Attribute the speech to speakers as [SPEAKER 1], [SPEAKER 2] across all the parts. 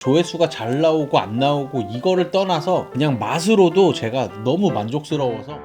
[SPEAKER 1] 조회수가 잘 나오고 안 나오고 이거를 떠나서 그냥 맛으로도 제가 너무 만족스러워서.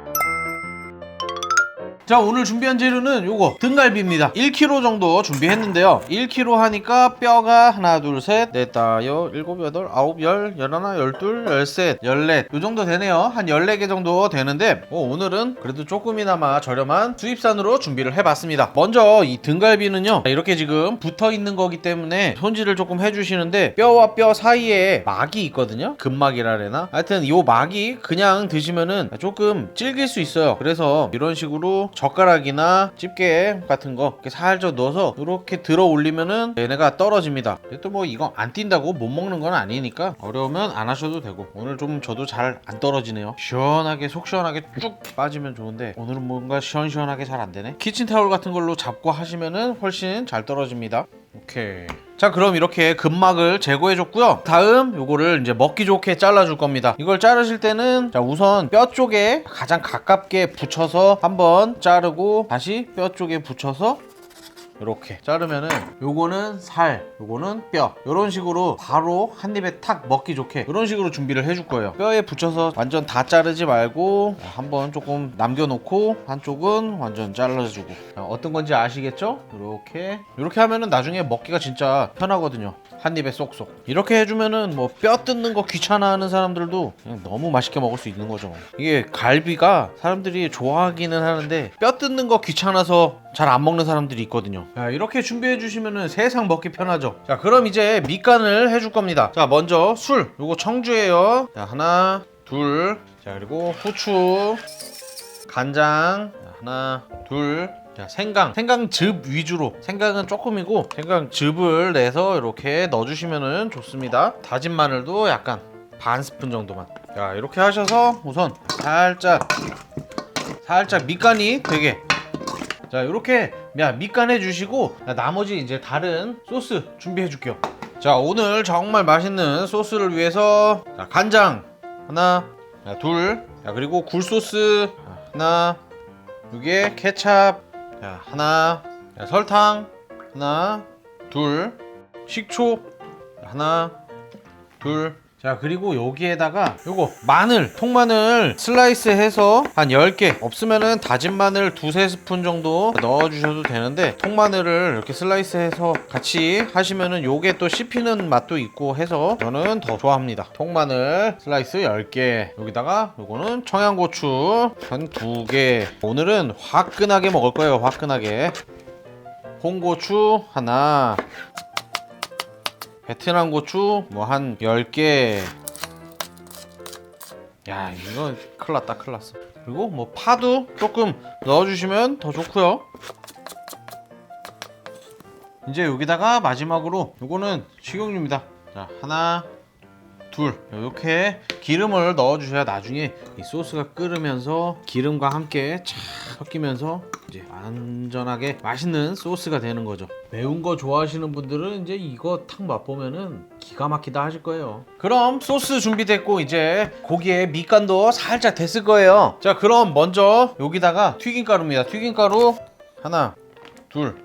[SPEAKER 1] 자, 오늘 준비한 재료는 요거 등갈비입니다. 1kg 정도 준비했는데요. 1kg 하니까 뼈가 하나 둘셋 넷 다섯 일곱 여덟 아홉 열 열하나 열둘 열셋 열넷 요 정도 되네요. 한 14개 정도 되는데 오늘은 그래도 조금이나마 저렴한 수입산으로 준비를 해봤습니다. 먼저 이 등갈비는요, 이렇게 지금 붙어있는 거기 때문에 손질을 조금 해주시는데, 뼈와 뼈 사이에 막이 있거든요. 근막이라 해나, 하여튼 요 막이 그냥 드시면은 조금 질길 수 있어요. 그래서 이런 식으로 젓가락이나 집게 같은 거 이렇게 살짝 넣어서 이렇게 들어 올리면은 얘네가 떨어집니다. 또 뭐 이거 안 뛴다고 못 먹는 건 아니니까 어려우면 안 하셔도 되고, 오늘 좀 저도 잘 안 떨어지네요. 시원하게 속 시원하게 쭉 빠지면 좋은데 오늘은 뭔가 시원시원하게 잘 안 되네. 키친타올 같은 걸로 잡고 하시면은 훨씬 잘 떨어집니다. 오케이. 자, 그럼 이렇게 근막을 제거해 줬고요. 다음 요거를 이제 먹기 좋게 잘라 줄 겁니다. 이걸 자르실 때는 자, 우선 뼈 쪽에 가장 가깝게 붙여서 한번 자르고 다시 뼈 쪽에 붙여서 이렇게 자르면은 요거는 살, 요거는 뼈, 요런 식으로 바로 한 입에 탁 먹기 좋게 이런 식으로 준비를 해줄 거예요. 뼈에 붙여서 완전 다 자르지 말고 한번 조금 남겨놓고 한쪽은 완전 잘라주고. 어떤 건지 아시겠죠? 이렇게 하면은 나중에 먹기가 진짜 편하거든요. 한 입에 쏙쏙. 이렇게 해주면은 뭐 뼈 뜯는 거 귀찮아하는 사람들도 그냥 너무 맛있게 먹을 수 있는 거죠. 이게 갈비가 사람들이 좋아하기는 하는데 뼈 뜯는 거 귀찮아서 잘 안 먹는 사람들이 있거든요. 자, 이렇게 준비해 주시면은 세상 먹기 편하죠. 자, 그럼 이제 밑간을 해줄 겁니다. 자, 먼저 술, 요거 청주예요. 자, 하나 둘. 자, 그리고 후추, 간장, 자, 하나 둘. 자, 생강즙 위주로, 생강은 조금이고 생강즙을 내서 이렇게 넣어주시면 좋습니다. 다진 마늘도 약간 반 스푼 정도만. 자, 이렇게 하셔서 우선 살짝 밑간이 되게, 자, 이렇게 밑간 해주시고 나머지 이제 다른 소스 준비해 줄게요. 자, 오늘 정말 맛있는 소스를 위해서 자, 간장 하나, 자, 둘, 자, 그리고 굴소스 하나, 여기에 케찹 자, 하나, 자, 설탕 하나, 둘, 식초 하나, 둘. 자, 그리고 여기에다가 요거 마늘, 통마늘 슬라이스 해서 한 10개, 없으면은 다진 마늘 2-3스푼 정도 넣어주셔도 되는데, 통마늘을 이렇게 슬라이스 해서 같이 하시면은 요게 또 씹히는 맛도 있고 해서 저는 더 좋아합니다. 통마늘 슬라이스 10개, 여기다가 요거는 청양고추 한 2개. 오늘은 화끈하게 먹을 거예요. 화끈하게. 홍고추 하나, 베트남 고추 뭐 한 10개. 야, 이거 큰일 났어. 그리고 뭐 파도 조금 넣어주시면 더 좋고요. 이제 여기다가 마지막으로 요거는 식용유입니다. 자, 하나 둘. 이렇게 기름을 넣어주셔야 나중에 이 소스가 끓으면서 기름과 함께 착 섞이면서 이제 안전하게 맛있는 소스가 되는 거죠. 매운 거 좋아하시는 분들은 이제 이거 탁 맛보면은 기가 막히다 하실 거예요. 그럼 소스 준비됐고 이제 고기에 밑간도 살짝 됐을 거예요. 자, 그럼 먼저 여기다가 튀김가루입니다. 튀김가루 하나 둘,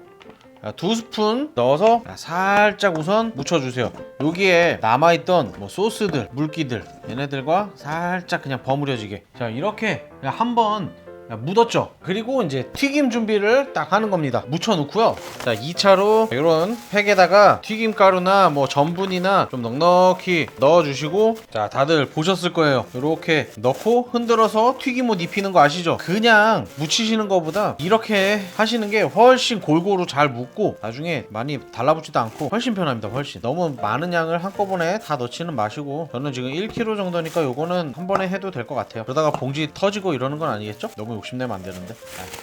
[SPEAKER 1] 2스푼 넣어서 살짝 우선 묻혀주세요. 여기에 남아있던 뭐 소스들, 물기들, 얘네들과 살짝 그냥 버무려지게. 자, 이렇게 그냥 한번 묻었죠. 그리고 이제 튀김 준비를 딱 하는 겁니다. 묻혀 놓고요. 자, 2차로 이런 팩에다가 튀김가루나 뭐 전분이나 좀 넉넉히 넣어 주시고, 자, 다들 보셨을 거예요. 이렇게 넣고 흔들어서 튀김옷 입히는 거 아시죠? 그냥 묻히시는 거보다 이렇게 하시는 게 훨씬 골고루 잘 묻고 나중에 많이 달라붙지도 않고 훨씬 편합니다. 훨씬. 너무 많은 양을 한꺼번에 다 넣지는 마시고, 저는 지금 1kg 정도니까 요거는 한 번에 해도 될 것 같아요. 그러다가 봉지 터지고 이러는 건 아니겠죠? 너무 욕심내면 안 되는데.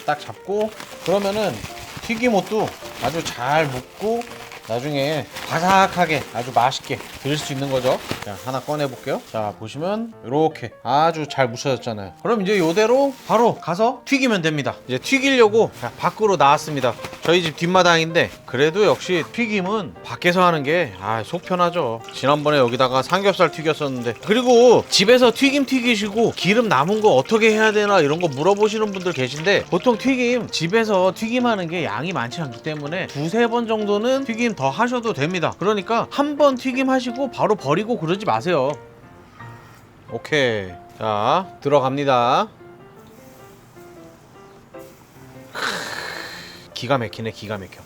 [SPEAKER 1] 딱 잡고 그러면은 튀김옷도 아주 잘 묻고 나중에 바삭하게 아주 맛있게 드실 수 있는 거죠. 자, 하나 꺼내 볼게요. 자, 보시면 이렇게 아주 잘 묻혀졌잖아요. 그럼 이제 이대로 바로 가서 튀기면 됩니다. 이제 튀기려고 밖으로 나왔습니다. 저희 집 뒷마당인데 그래도 역시 튀김은 밖에서 하는 게 속 편하죠. 지난번에 여기다가 삼겹살 튀겼었는데, 그리고 집에서 튀김 튀기시고 기름 남은 거 어떻게 해야 되나 이런 거 물어보시는 분들 계신데, 보통 튀김 집에서 튀김하는 게 양이 많지 않기 때문에 2-3번 정도는 튀김 더 하셔도 됩니다. 그러니까 한 번 튀김 하시고 바로 버리고 그러지 마세요. 오케이. 자, 들어갑니다. 기가 막히네, 기가 막혀.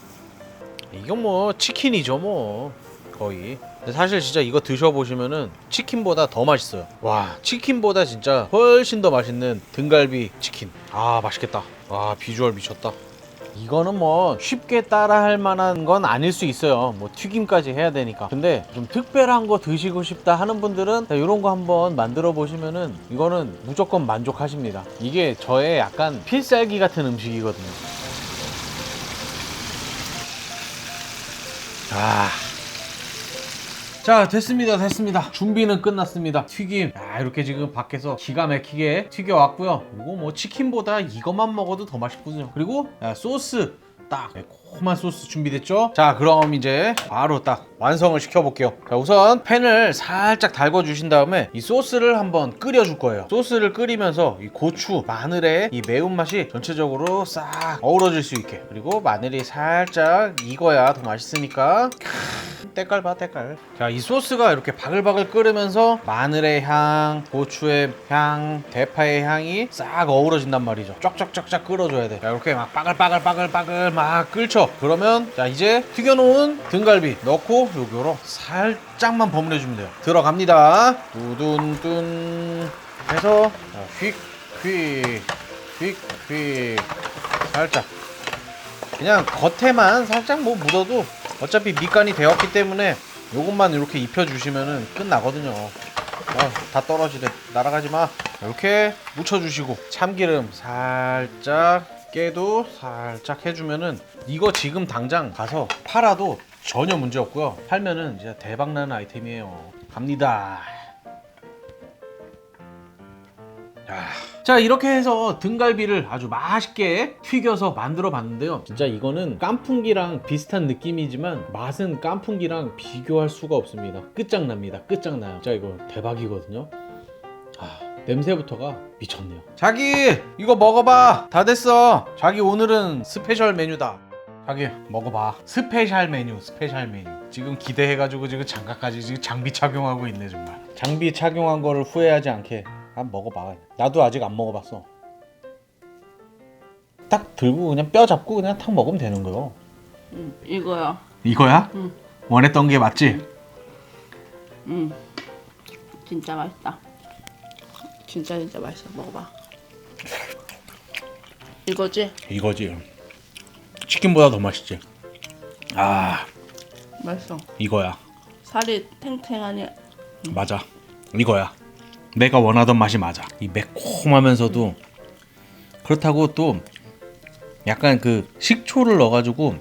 [SPEAKER 1] 이건 뭐 치킨이죠 뭐 거의. 근데 사실 진짜 이거 드셔보시면은 치킨보다 더 맛있어요. 와, 치킨보다 진짜 훨씬 더 맛있는 등갈비 치킨. 아, 맛있겠다. 와, 비주얼 미쳤다. 이거는 뭐 쉽게 따라할 만한 건 아닐 수 있어요. 뭐 튀김까지 해야 되니까. 근데 좀 특별한 거 드시고 싶다 하는 분들은 이런 거 한번 만들어 보시면은 이거는 무조건 만족하십니다. 이게 저의 약간 필살기 같은 음식이거든요. 아, 자, 됐습니다. 준비는 끝났습니다. 튀김, 이렇게 지금 밖에서 기가 막히게 튀겨왔고요. 이거 뭐 치킨보다 이것만 먹어도 더 맛있거든요. 그리고 소스, 딱 매콤한 소스 준비됐죠? 자, 그럼 이제 바로 딱 완성을 시켜볼게요. 자, 우선 팬을 살짝 달궈주신 다음에 이 소스를 한번 끓여줄 거예요. 소스를 끓이면서 이 고추, 마늘의 이 매운맛이 전체적으로 싹 어우러질 수 있게. 그리고 마늘이 살짝 익어야 더 맛있으니까. 때깔 봐, 때깔. 자, 이 소스가 이렇게 바글바글 끓으면서 마늘의 향, 고추의 향, 대파의 향이 싹 어우러진단 말이죠. 쫙쫙쫙쫙 끓어줘야 돼. 자, 이렇게 막 바글바글 막 끓죠. 그러면 자, 이제 튀겨놓은 등갈비 넣고 요거로 살짝만 버무려주면 돼요. 들어갑니다. 뚜둔뚠 해서 휙휙 살짝 그냥 겉에만 살짝 뭐 묻어도 어차피 밑간이 되었기 때문에 요것만 이렇게 입혀주시면은 끝나거든요. 다 떨어지네. 날아가지마. 이렇게 묻혀주시고 참기름 살짝, 깨도 살짝 해주면은 이거 지금 당장 가서 팔아도 전혀 문제 없고요. 팔면은 진짜 대박나는 아이템이에요. 갑니다. 자, 이렇게 해서 등갈비를 아주 맛있게 튀겨서 만들어 봤는데요. 진짜 이거는 깐풍기랑 비슷한 느낌이지만 맛은 깐풍기랑 비교할 수가 없습니다. 끝장납니다. 끝장나요. 진짜 이거 대박이거든요. 냄새부터가 미쳤네요. 자기, 이거 먹어봐. 다 됐어. 자기, 오늘은 스페셜 메뉴다. 자기, 먹어봐. 스페셜 메뉴. 지금 기대해가지고 지금 장갑까지 지금 장비 착용하고 있네. 정말 장비 착용한 거를 후회하지 않게 먹어봐. 나도 아직 안 먹어봤어. 딱 들고 그냥 뼈 잡고 그냥 탁 먹으면 되는 거요.
[SPEAKER 2] 이거야.
[SPEAKER 1] 이거야? 원했던 게 맞지?
[SPEAKER 2] 진짜 맛있다. 진짜 맛있어. 먹어봐. 이거지?
[SPEAKER 1] 이거지. 치킨보다 더 맛있지.
[SPEAKER 2] 맛있어.
[SPEAKER 1] 이거야.
[SPEAKER 2] 살이 탱탱하니.
[SPEAKER 1] 맞아. 이거야. 내가 원하던 맛이 맞아. 이 매콤하면서도 그렇다고 또 약간 그 식초를 넣어가지고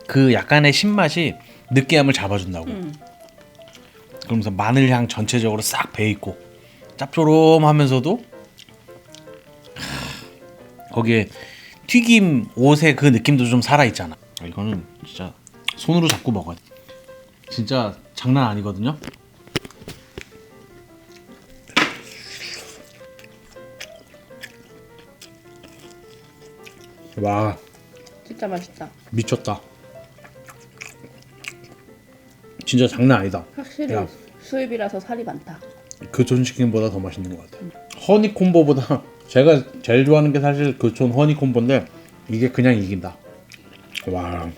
[SPEAKER 1] 그 약간의 신맛이 느끼함을 잡아준다고. 그러면서 마늘향 전체적으로 싹 배있고 짭조름하면서도 거기에 튀김 옷의 그 느낌도 좀 살아있잖아. 이거는 진짜 손으로 잡고 먹어야 돼. 진짜 장난 아니거든요. 와,
[SPEAKER 2] 진짜 맛있다.
[SPEAKER 1] 미쳤다. 진짜 장난 아니다.
[SPEAKER 2] 확실히
[SPEAKER 1] 야.
[SPEAKER 2] 수입이라서 살이 많다.
[SPEAKER 1] 교촌 치킨보다 더 맛있는 것 같아. 허니콤보보다 제가 제일 좋아하는 게 사실 교촌 허니콤보인데 이게 그냥 이긴다. 와,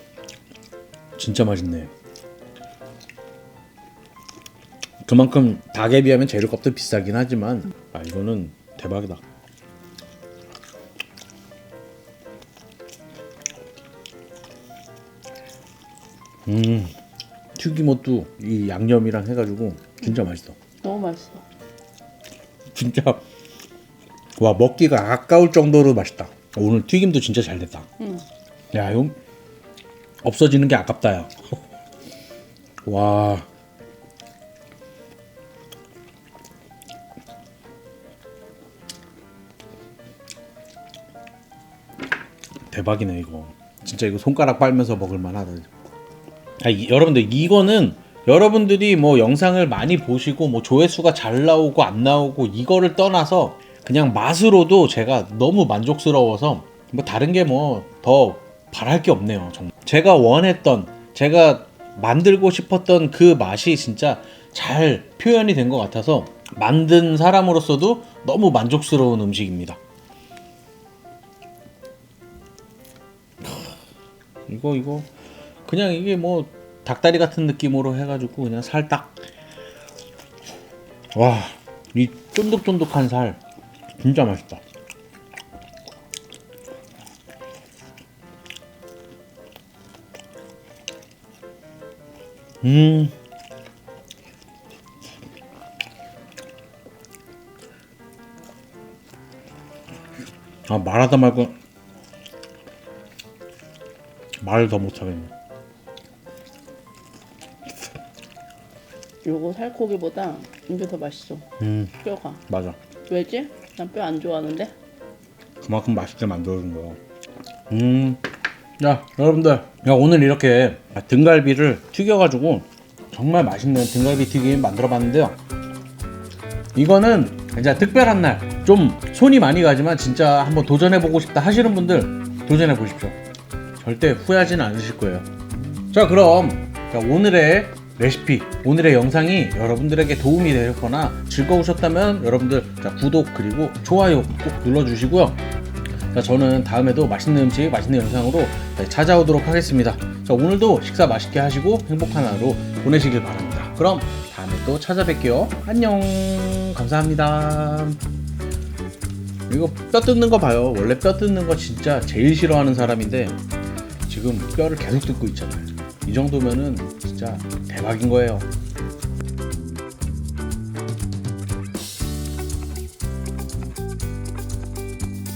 [SPEAKER 1] 진짜 맛있네. 그만큼 닭에 비하면 재료값도 비싸긴 하지만 이거는 대박이다. 튀김옷도 이 양념이랑 해가지고 진짜 맛있어.
[SPEAKER 2] 너무 맛있어.
[SPEAKER 1] 진짜 와, 먹기가 아까울 정도로 맛있다. 오늘 튀김도 진짜 잘 됐다. 야, 이거 없어지는 게 아깝다, 야. 와, 대박이네 이거. 진짜 이거 손가락 빨면서 먹을 만하다. 여러분들, 이거는 여러분들이 뭐 영상을 많이 보시고 뭐 조회수가 잘 나오고 안 나오고 이거를 떠나서 그냥 맛으로도 제가 너무 만족스러워서 뭐 다른 게 뭐 더 바랄 게 없네요. 정말 제가 원했던, 제가 만들고 싶었던 그 맛이 진짜 잘 표현이 된 것 같아서 만든 사람으로서도 너무 만족스러운 음식입니다. 이거 그냥 이게 뭐 닭다리 같은 느낌으로 해가지고 그냥 살딱, 와, 이 쫀득쫀득한 살 진짜 맛있다. 아, 말하다 말고 말을 더 못하겠네.
[SPEAKER 2] 요거 살코기보다 이게 더 맛있어. 뼈가.
[SPEAKER 1] 맞아.
[SPEAKER 2] 왜지? 난 뼈 안 좋아하는데.
[SPEAKER 1] 그만큼 맛있게 만들어준 거야. 자, 여러분들, 야, 오늘 이렇게 등갈비를 튀겨가지고 정말 맛있는 등갈비 튀김 만들어봤는데요. 이거는 진짜 특별한 날, 좀 손이 많이 가지만 진짜 한번 도전해보고 싶다 하시는 분들 도전해보십시오. 절대 후회하지는 않으실 거예요. 자, 그럼 오늘의 레시피, 오늘의 영상이 여러분들에게 도움이 되셨거나 즐거우셨다면 여러분들 구독 그리고 좋아요 꼭 눌러주시고요. 자, 저는 다음에도 맛있는 음식, 맛있는 영상으로 찾아오도록 하겠습니다. 자, 오늘도 식사 맛있게 하시고 행복한 하루 보내시길 바랍니다. 그럼 다음에 또 찾아뵐게요. 안녕. 감사합니다. 이거 뼈 뜯는 거 봐요. 원래 뼈 뜯는 거 진짜 제일 싫어하는 사람인데 지금 뼈를 계속 뜯고 있잖아요. 이 정도면은 진짜 대박인 거예요.